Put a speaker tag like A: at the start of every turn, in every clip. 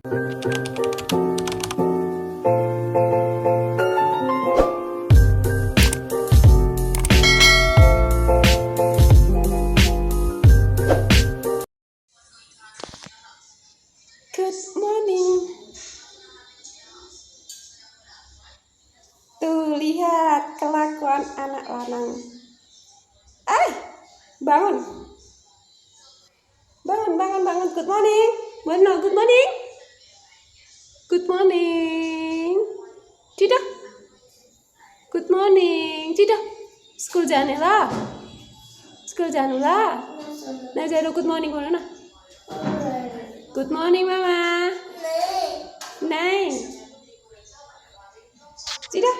A: Good morning. Tuh, lihat kelakuan anak lanang. Bangun. Bangun. Good morning. Bueno, good morning. Good morning. Tidak. Good morning. Tidak. School जाने ला. School जाने ला. Nah, jadi good morning बोलो ना. Good morning, Mama. Nine. Tidak.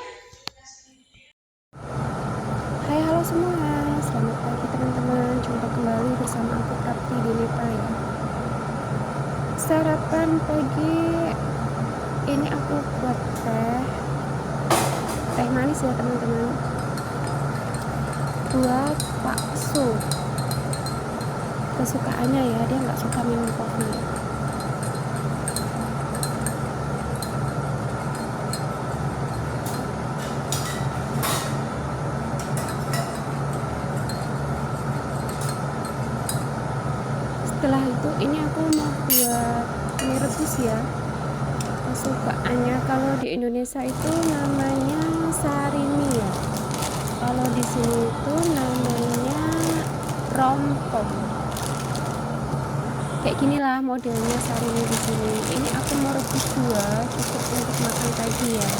A: Hai, halo semua. Selamat pagi teman-teman. Jumpa kembali bersama aku Prapti di Lipa ya. Sarapan pagi ini aku buat teh manis ya teman-teman. Buat Pak Su. Kesukaannya ya, dia nggak suka minum kopi. Setelah itu ini aku mau buat mie rebus ya. Kesukaannya kalau di Indonesia itu namanya sarimi ya. Kalau di sini itu namanya rompong. Kayak ginilah modelnya sarimi di sini. Ini aku mau rebus 2 cukup untuk makan pagi ya.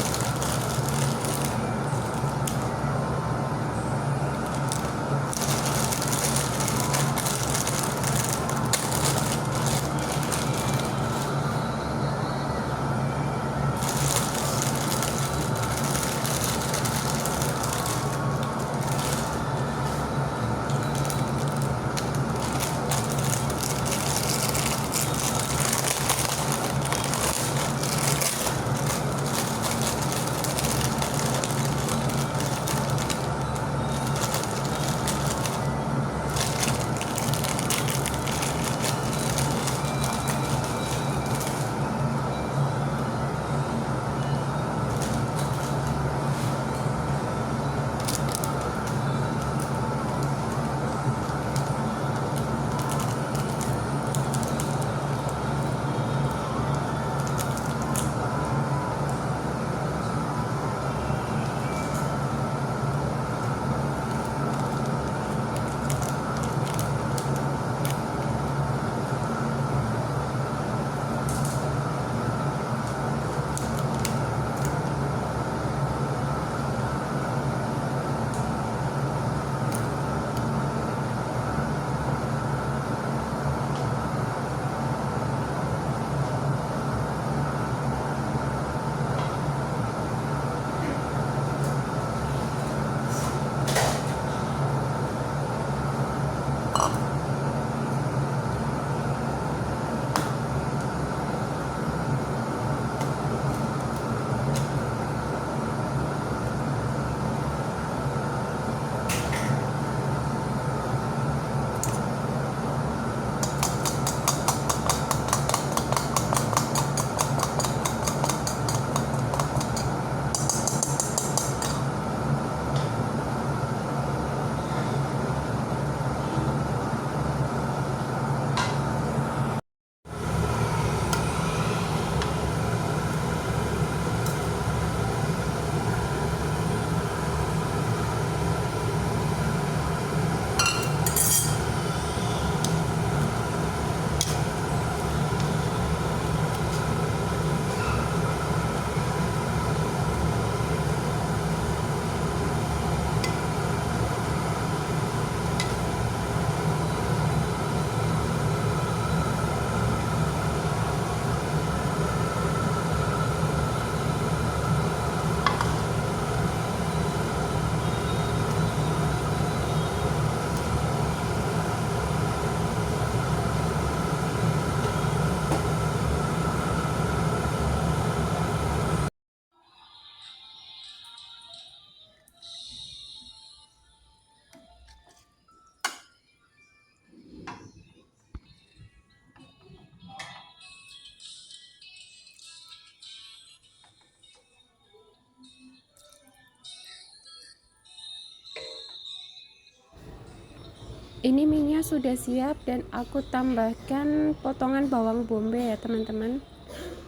A: Ini minyak sudah siap dan aku tambahkan potongan bawang bombay ya teman-teman.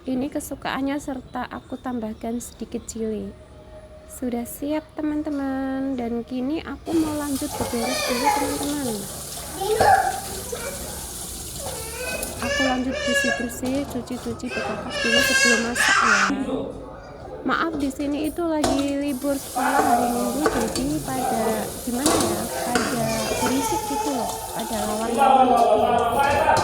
A: Ini kesukaannya serta aku tambahkan sedikit chili. Sudah siap teman-teman, dan kini aku mau lanjut beberes dulu teman-teman. Aku lanjut bersih-bersih, cuci-cuci bekas dulu sebelum masak ya. Maaf di sini itu lagi libur sekolah hari Minggu, jadi pada gimana ya, pada berisik gitu loh, ada lawan-lawan gitu ya.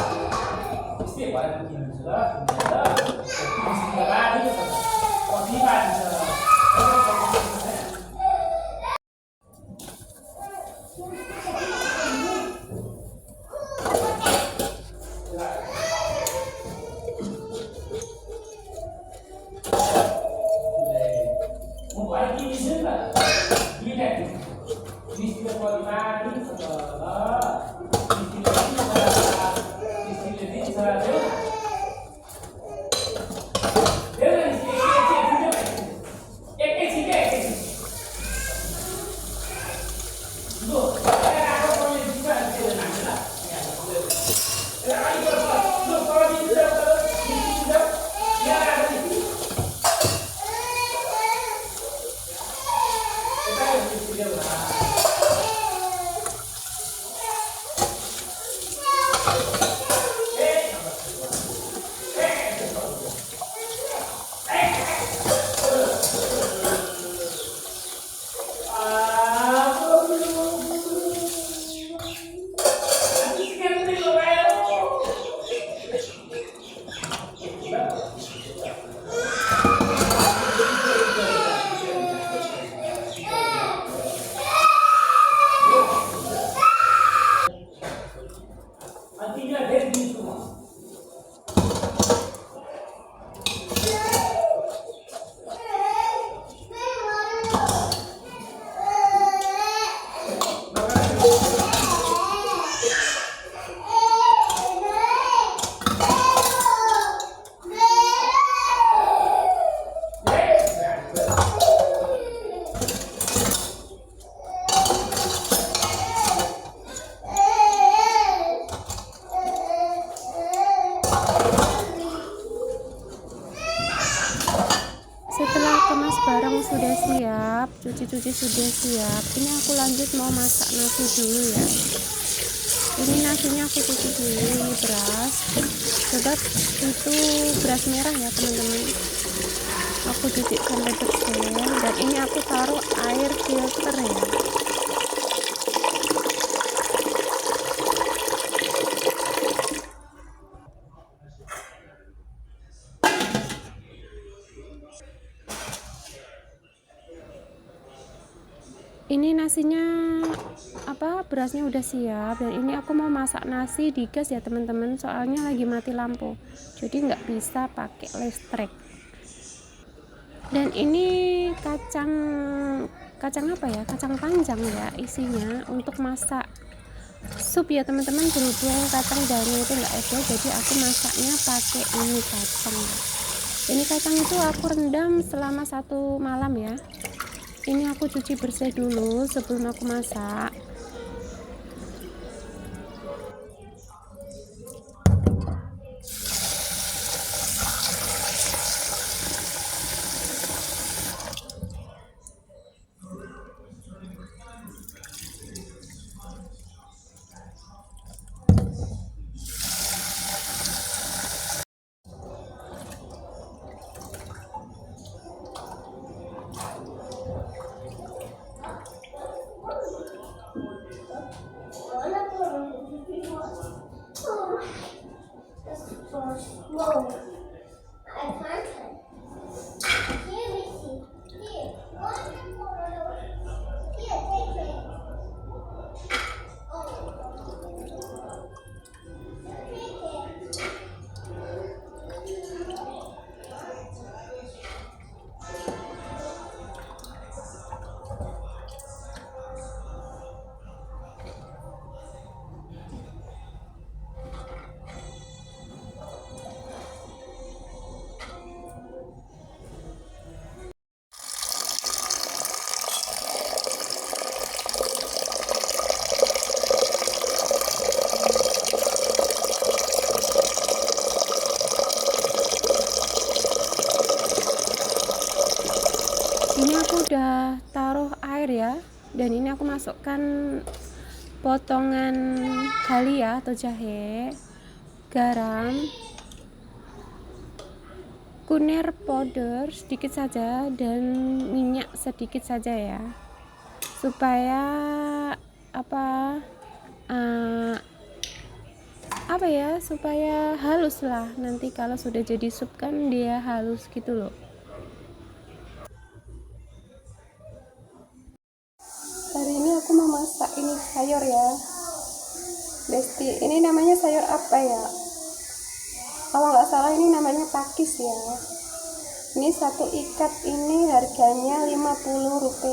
A: Setelah kemas barang sudah siap, cuci-cuci sudah siap, ini aku lanjut mau masak nasi dulu ya. Ini nasinya aku cuci dulu, ini beras, sebab itu beras merah ya teman-teman. Aku cuci sampai bersih, dan ini aku taruh air filter ya. Ini nasinya berasnya udah siap, dan ini aku mau masak nasi di gas ya teman-teman, soalnya lagi mati lampu, jadi nggak bisa pakai listrik. Dan ini kacang kacang panjang ya isinya untuk masak sup ya teman-teman, berhubung kacang daunnya itu nggak ada, jadi aku masaknya pakai ini kacang. Ini kacang itu aku rendam selama 1 malam ya. Ini aku cuci bersih dulu sebelum aku masak. masukkan potongan dahlia atau jahe, garam, kunir powder sedikit saja, dan minyak sedikit saja ya, supaya supaya halus lah. Nanti kalau sudah jadi sup kan dia halus gitu loh. Hari ini aku mau masak ini sayur ya, Besti. Ini namanya sayur apa ya? Kalau nggak salah ini namanya pakis ya. Ini satu ikat ini harganya Rp50.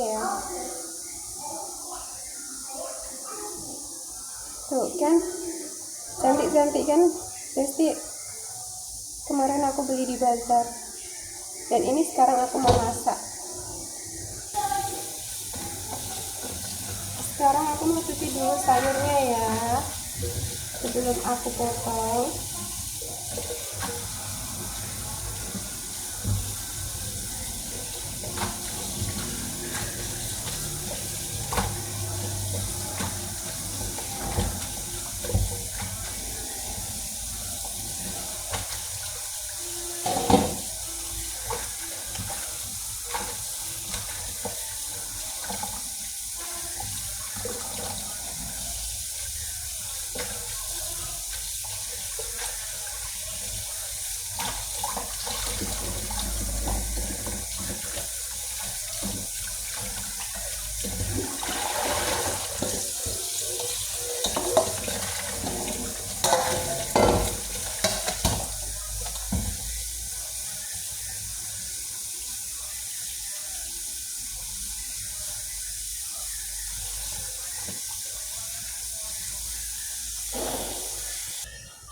A: Tuh kan, cantik-cantik kan, Besti. Kemarin aku beli di bazar. Dan ini sekarang aku mau masak. Sekarang aku mau cuci dulu sayurnya ya, sebelum aku potong.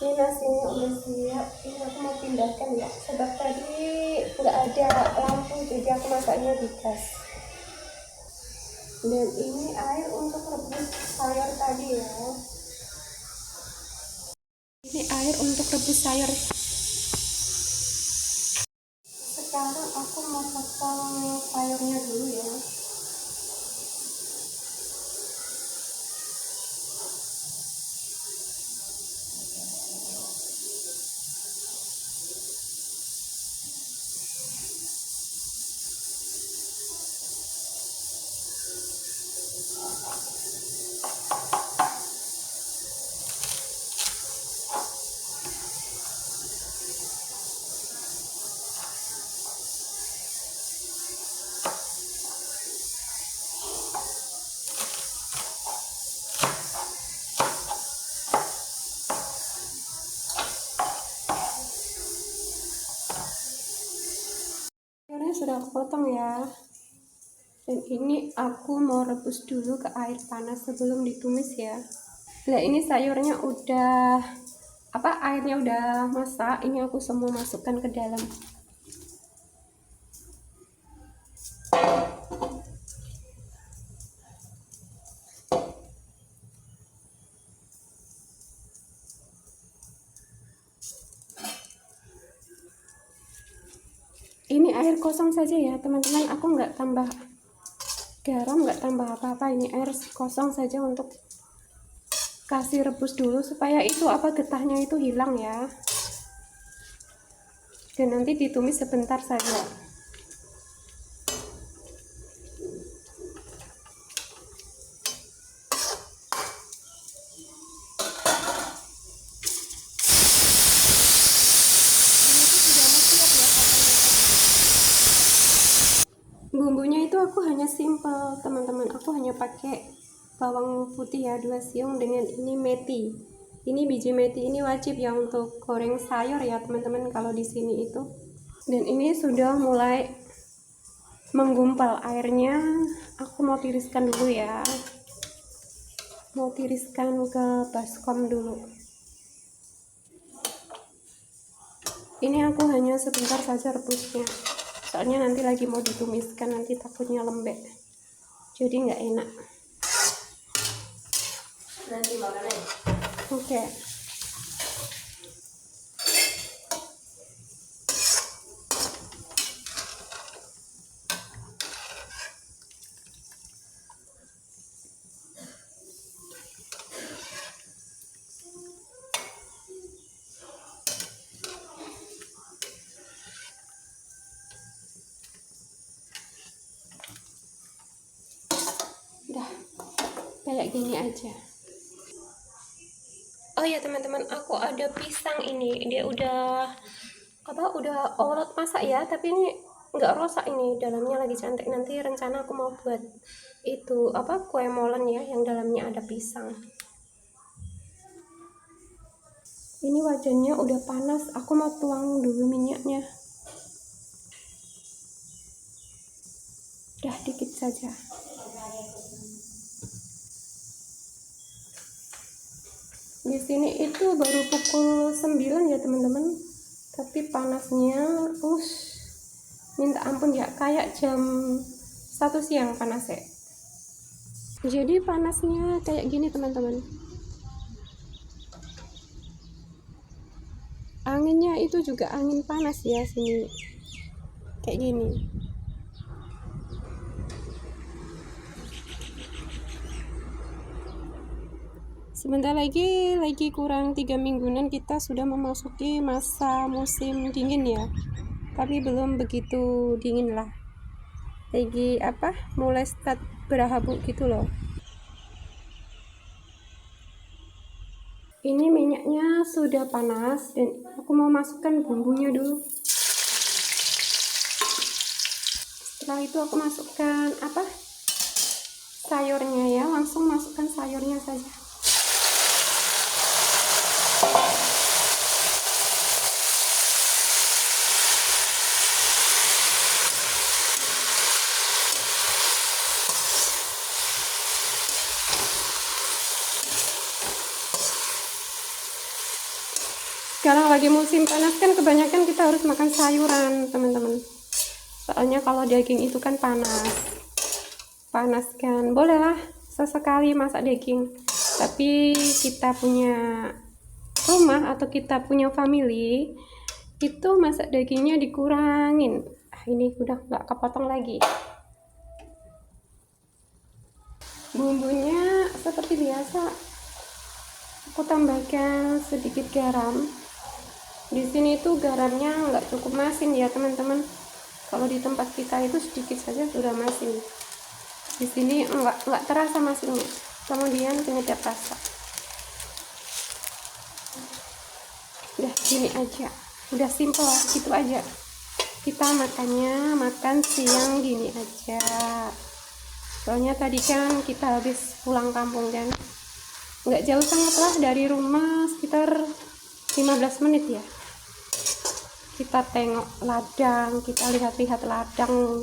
A: Ini nasinya udah siap. Ini aku mau pindahkan ya, sebab tadi nggak ada lampu, jadi aku masaknya di gas. Dan ini air untuk rebus sayur tadi ya. Ini air untuk rebus sayur. Sekarang aku mau potong sayurnya dulu ya. Sayurnya sudah aku potong ya. Dan ini aku mau rebus dulu ke air panas sebelum ditumis ya. Nah ini sayurnya udah airnya udah masak. Ini aku semua masukkan ke dalam. Ini air kosong saja ya teman-teman, aku nggak tambah garam, nggak tambah apa-apa. Ini air kosong saja untuk kasih rebus dulu supaya itu getahnya itu hilang ya. Dan nanti ditumis sebentar saja. Bumbunya itu aku hanya simple teman-teman, aku hanya pakai bawang putih ya 2 siung dengan ini meti. Ini biji meti ini wajib ya untuk goreng sayur ya teman-teman kalau di sini itu. Dan ini sudah mulai menggumpal airnya, aku mau tiriskan dulu ya. Mau tiriskan ke baskom dulu. Ini aku hanya sebentar saja rebusnya. Soalnya nanti lagi mau ditumiskan, nanti takutnya lembek, jadi nggak enak. Nanti makannya. Oke. kayak gini aja. Oh ya teman-teman, aku ada pisang ini, dia udah olot masak ya, tapi ini nggak rusak, ini dalamnya lagi cantik. Nanti rencana aku mau buat itu kue molen ya, yang dalamnya ada pisang. Ini wajannya udah panas, aku mau tuang dulu minyaknya. Udah dikit saja. Di sini itu baru pukul 9 ya teman-teman, tapi panasnya minta ampun ya, kayak jam 1 siang panasnya. Jadi panasnya kayak gini teman-teman. Anginnya itu juga angin panas ya sini, kayak gini. Sebentar lagi kurang 3 mingguan kita sudah memasuki masa musim dingin ya, tapi belum begitu dingin lah, lagi mulai start berhabuk gitu loh. Ini minyaknya sudah panas dan aku mau masukkan bumbunya dulu. Setelah itu aku masukkan sayurnya ya, langsung masukkan sayurnya saja. Sekarang lagi musim panas kan, kebanyakan kita harus makan sayuran teman-teman, soalnya kalau daging itu kan panas kan. Bolehlah sesekali masak daging, tapi kita punya rumah atau kita punya family itu masak dagingnya dikurangin. Ini udah nggak kepotong lagi. Bumbunya seperti biasa, aku tambahkan sedikit garam. Di sini tuh garamnya nggak cukup masin ya teman-teman. Kalau di tempat kita itu sedikit saja sudah masin. Di sini nggak terasa masinnya. Kemudian penyedap rasa. Udah gini aja, udah simple lah, gitu aja. Kita makan siang gini aja. Soalnya tadi kan kita habis pulang kampung kan, nggak jauh sangat lah dari rumah, sekitar 15 menit ya. Kita tengok ladang, kita lihat-lihat ladang.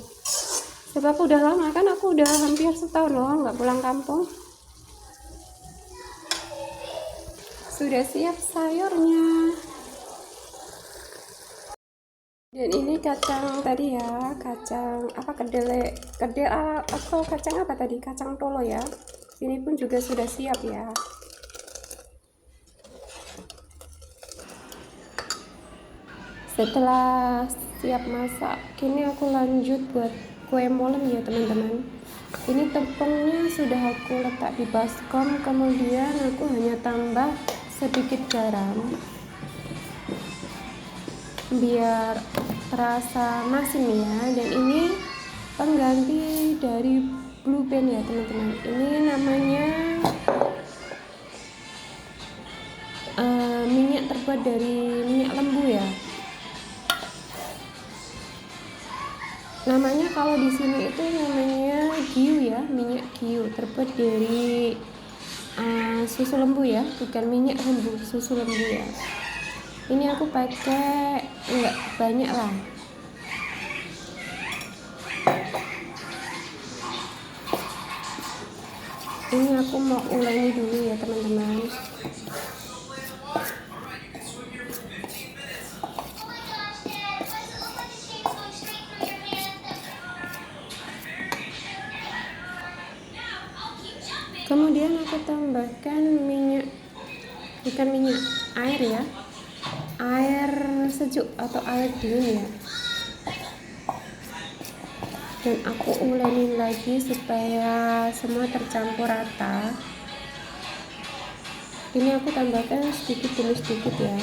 A: Sebab udah lama kan, aku udah hampir setahun loh nggak pulang kampung. Sudah siap sayurnya. Dan ini kacang tadi ya, kacang kedelai atau kacang tadi, kacang tolo ya. Ini pun juga sudah siap ya. Setelah siap masak, kini aku lanjut buat kue molen ya teman-teman. Ini tepungnya sudah aku letak di baskom, kemudian aku hanya tambah sedikit garam biar terasa masin ya. Dan ini pengganti dari Blue Band ya teman-teman. Ini namanya minyak terbuat dari minyak lembu ya. Namanya kalau di sini itu namanya giu ya, minyak giu terbuat dari susu lembu ya, bukan minyak lembu, susu lembu ya. Ini aku pakai enggak banyak lah. Ini aku mau uleni dulu ya teman-teman. Kemudian aku tambahkan air ya, air sejuk atau air dingin ya. Dan aku ulenin lagi supaya semua tercampur rata. Ini aku tambahkan sedikit demi sedikit ya.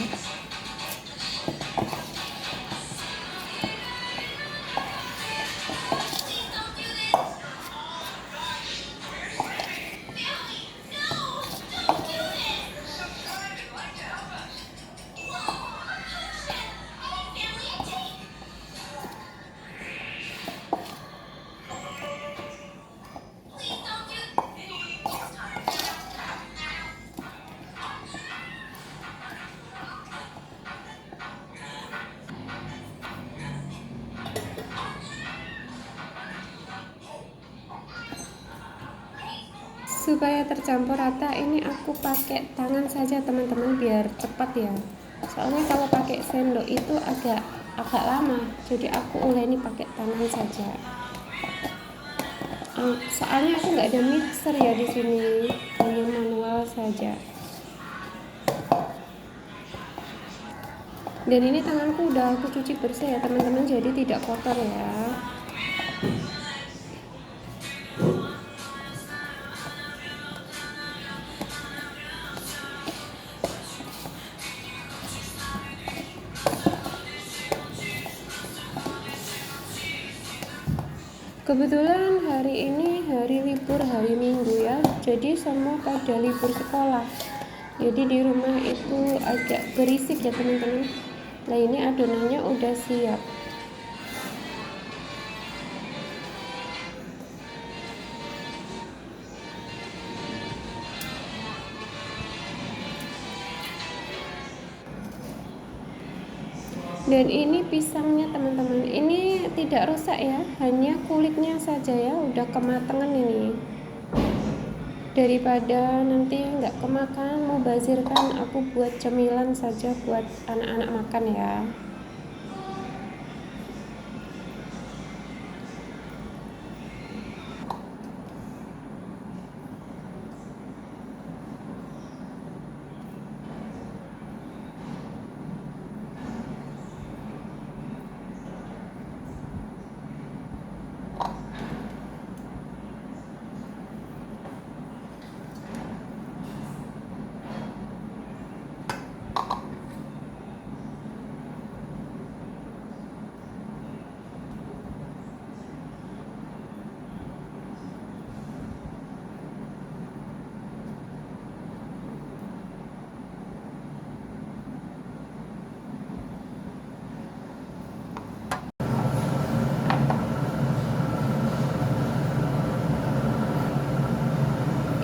A: Supaya tercampur rata ini aku pakai tangan saja teman-teman biar cepat ya, soalnya kalau pakai sendok itu agak lama, jadi aku uleni pakai tangan saja. Soalnya aku nggak ada mixer ya di sini, hanya manual saja. Dan ini tanganku udah aku cuci bersih ya teman-teman, jadi tidak kotor ya. Kebetulan hari ini hari libur, hari Minggu ya, jadi semua pada libur sekolah. Jadi di rumah itu agak berisik ya teman-teman. Nah ini adonannya udah siap. Dan ini pisangnya teman-teman, ini tidak rusak ya, hanya kulitnya saja ya, udah kematangan ini. Daripada nanti nggak kemakan, mau bazirkan, aku buat cemilan saja buat anak-anak makan ya.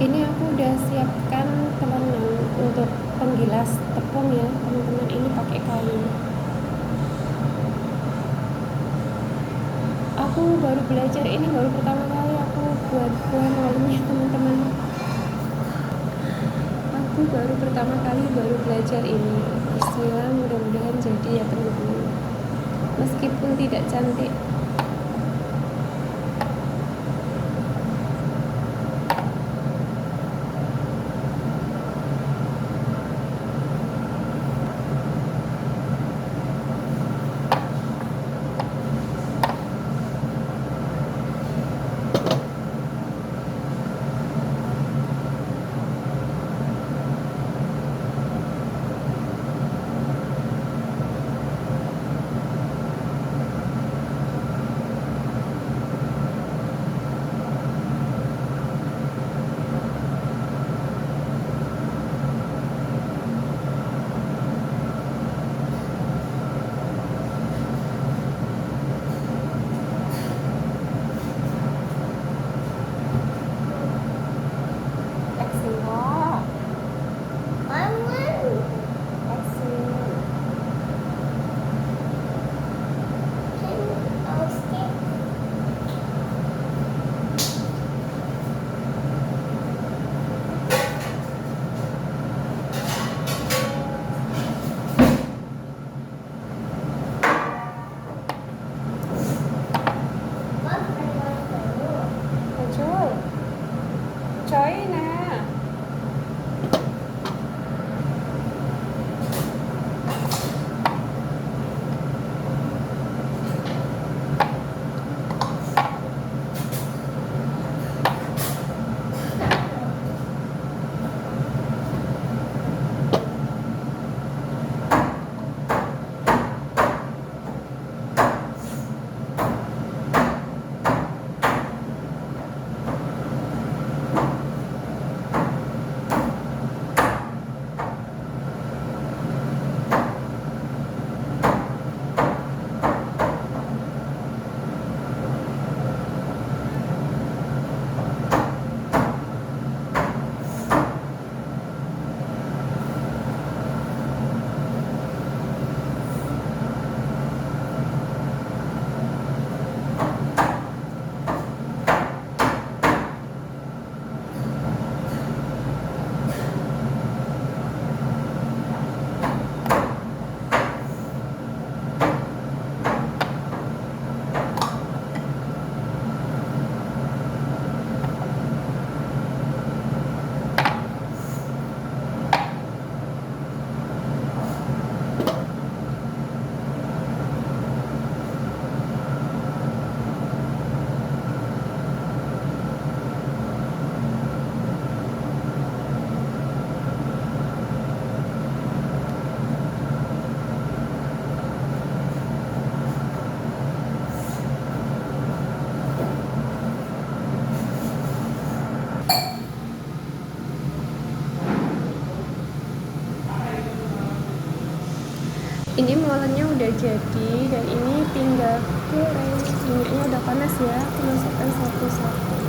A: Ini aku udah siapkan telengan untuk penggilas tepung ya teman-teman, ini pakai kayu. Aku baru belajar ini, baru pertama kali aku buat kue malamnya teman-teman. Aku baru pertama kali belajar ini. Bismillah, mudah-mudahan jadi ya teman-teman, meskipun tidak cantik. Coy nè. Ini molennya udah jadi dan ini tinggal goreng. Minyaknya udah panas ya, aku masukkan satu-satu.